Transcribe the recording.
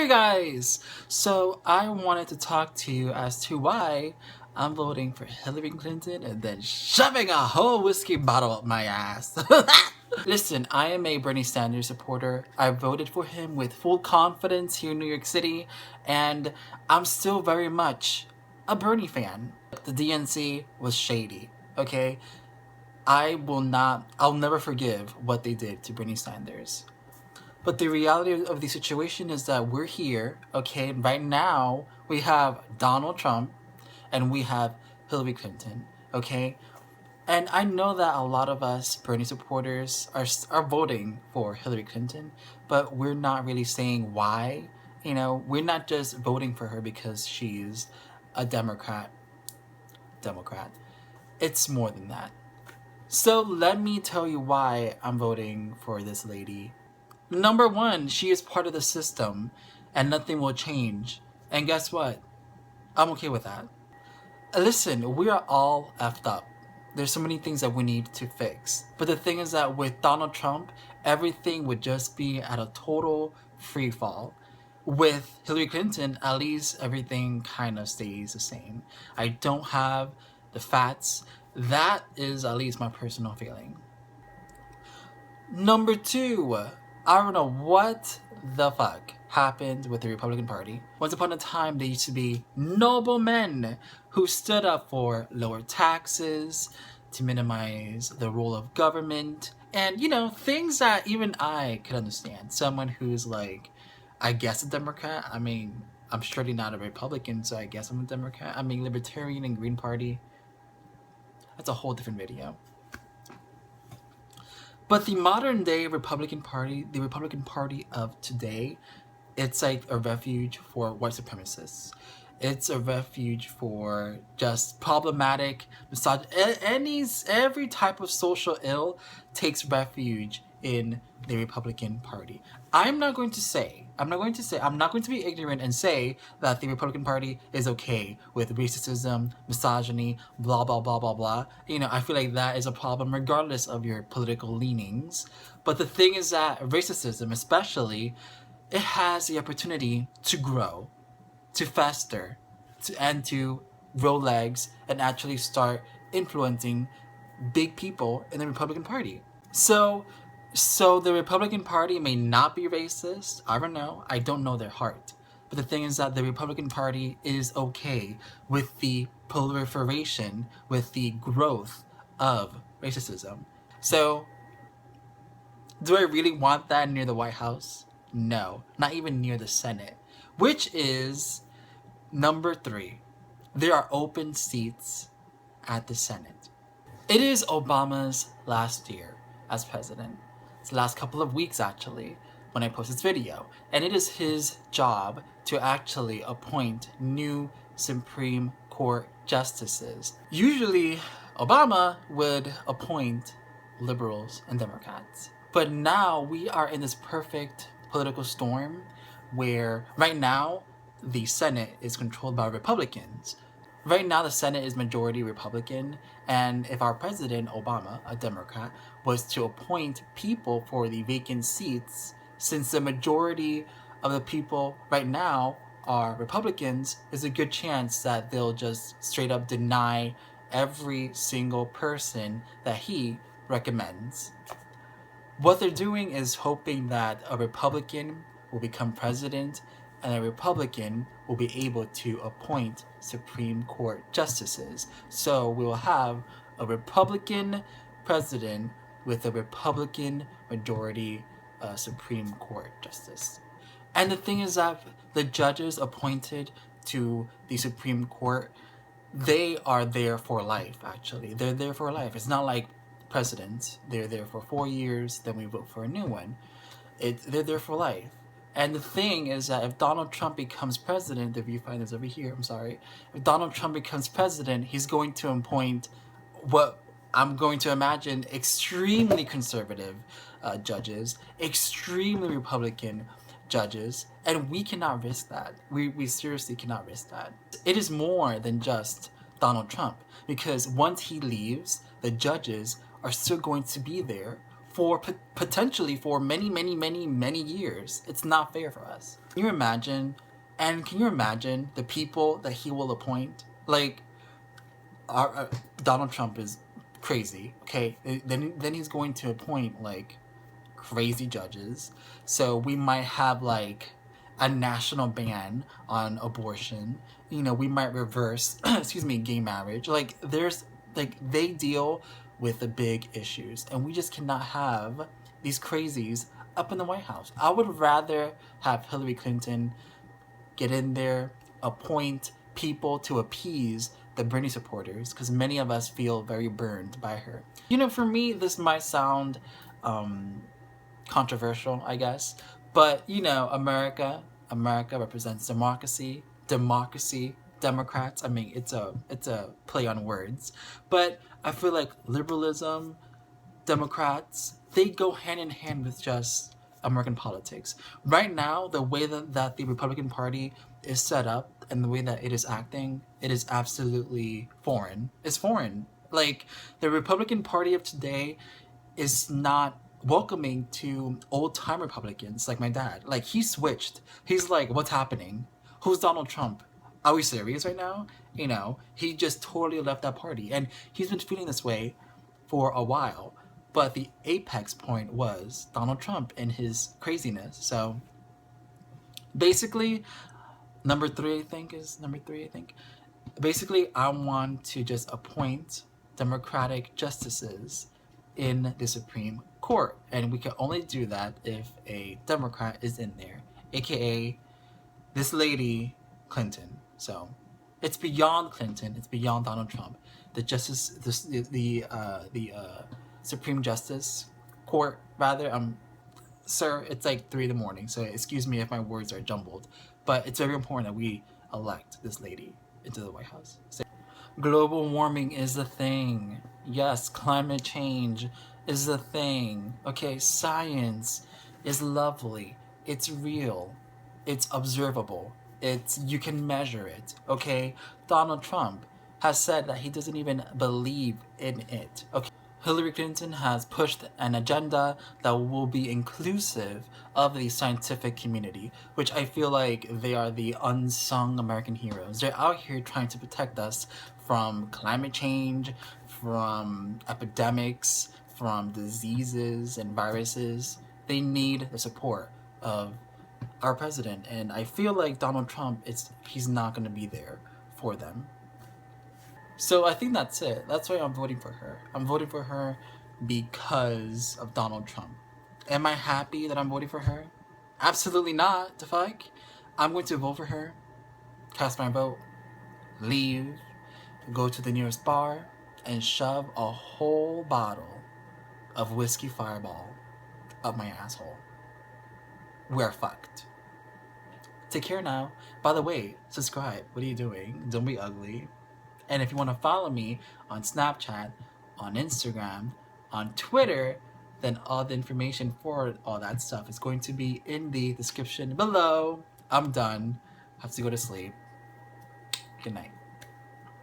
Hey guys! So I wanted to talk to you as to why I'm voting for Hillary Clinton and then shoving a whole whiskey bottle up my ass. Listen, I am a Bernie Sanders supporter. I voted for him with full confidence here in New York City, and I'm still very much a Bernie fan. The DNC was shady, okay? I'll never forgive what they did to Bernie Sanders. But the reality of the situation is that we're here, okay? Right now, we have Donald Trump and we have Hillary Clinton, okay? And I know that a lot of us Bernie supporters are voting for Hillary Clinton, but we're not really saying why. You know, we're not just voting for her because she's a Democrat. It's more than that. So let me tell you why I'm voting for this lady. Number one, she is part of the system and nothing will change. And guess what? I'm okay with that. Listen, we are all effed up. There's so many things that we need to fix. But the thing is that with Donald Trump, everything would just be at a total free fall. With Hillary Clinton, at least everything kind of stays the same. I don't have the facts. That is at least my personal feeling. Number two, I don't know what the fuck happened with the Republican Party. Once upon a time, they used to be noble men who stood up for lower taxes, to minimize the role of government, and you know, things that even I could understand. Someone who's like, I guess a Democrat. I mean, I'm surely not a Republican, so I guess I'm a Democrat. I mean, Libertarian and Green Party. That's a whole different video. But the modern day Republican Party, the Republican Party of today, it's like a refuge for white supremacists. It's a refuge for just problematic, every type of social ill takes refuge in the Republican Party. I'm not going to be ignorant and say that the Republican Party is okay with racism, misogyny, blah, blah, blah, blah, blah. You know, I feel like that is a problem regardless of your political leanings. But the thing is that racism, especially, it has the opportunity to grow, to fester, and to grow legs and actually start influencing big people in the Republican Party. So the Republican Party may not be racist. I don't know. I don't know their heart. But the thing is that the Republican Party is okay with the proliferation, with the growth of racism. So, do I really want that near the White House? No, not even near the Senate. Which is number three. There are open seats at the Senate. It is Obama's last year as president. It's the last couple of weeks, actually, when I post this video. And it is his job to actually appoint new Supreme Court justices. Usually, Obama would appoint liberals and Democrats. But now we are in this perfect political storm where right now the Senate is controlled by Republicans. Right now, the Senate is majority Republican, and if our president, Obama, a Democrat, was to appoint people for the vacant seats, since the majority of the people right now are Republicans, there's a good chance that they'll just straight up deny every single person that he recommends. What they're doing is hoping that a Republican will become president and a Republican will be able to appoint Supreme Court justices. So we will have a Republican president with a Republican majority Supreme Court justice. And the thing is that the judges appointed to the Supreme Court, they are there for life, actually. They're there for life. It's not like presidents. They're there for 4 years, then we vote for a new one. They're there for life. And the thing is that if Donald Trump becomes president, the viewfinder's over here, I'm sorry. If Donald Trump becomes president, he's going to appoint what I'm going to imagine extremely conservative judges, extremely Republican judges, and we cannot risk that. We seriously cannot risk that. It is more than just Donald Trump, because once he leaves, the judges are still going to be there for potentially for many, many, many, many years. It's not fair for us. Can you imagine? And can you imagine the people that he will appoint? Like, Donald Trump is crazy. Okay, then he's going to appoint like crazy judges. So we might have like a national ban on abortion. You know, we might reverse, excuse me, gay marriage. Like there's like they deal with the big issues, and we just cannot have these crazies up in the White House. I would rather have Hillary Clinton get in there, appoint people to appease the Bernie supporters, because many of us feel very burned by her. You know, for me, this might sound controversial, I guess, but you know, America represents democracy, Democrats. I mean, it's a play on words, but I feel like liberalism, Democrats, they go hand in hand with just American politics. Right now, the way that the Republican Party is set up and the way that it is acting, it is absolutely foreign. It's foreign. Like, the Republican Party of today is not welcoming to old-time Republicans like my dad. Like, he switched. He's like, what's happening? Who's Donald Trump? Are we serious right now? You know, he just totally left that party. And he's been feeling this way for a while. But the apex point was Donald Trump and his craziness. So basically, number three, I think. Basically, I want to just appoint Democratic justices in the Supreme Court. And we can only do that if a Democrat is in there, aka this lady, Clinton. So it's beyond Clinton, it's beyond Donald Trump. The Supreme Justice Court, rather, sir, it's like 3 a.m, so excuse me if my words are jumbled, but it's very important that we elect this lady into the White House. So, global warming is the thing. Yes, climate change is the thing. Okay, science is lovely. It's real. It's observable. You can measure it. Okay, Donald Trump has said that he doesn't even believe in it. Okay. Hillary Clinton has pushed an agenda that will be inclusive of the scientific community, which I feel like they are the unsung American heroes. They're out here trying to protect us from climate change, from epidemics, from diseases and viruses. They need the support of our president, and I feel like Donald Trump, he's not going to be there for them. So I think that's it. That's why I'm voting for her. I'm voting for her because of Donald Trump. Am I happy that I'm voting for her? Absolutely not. The fuck? I'm going to vote for her, cast my vote, leave, go to the nearest bar, and shove a whole bottle of whiskey Fireball up my asshole. We're fucked. Take care now. By the way, subscribe. What are you doing? Don't be ugly. And if you want to follow me on Snapchat, on Instagram, on Twitter, then all the information for all that stuff is going to be in the description below. I'm done. Have to go to sleep. Good night.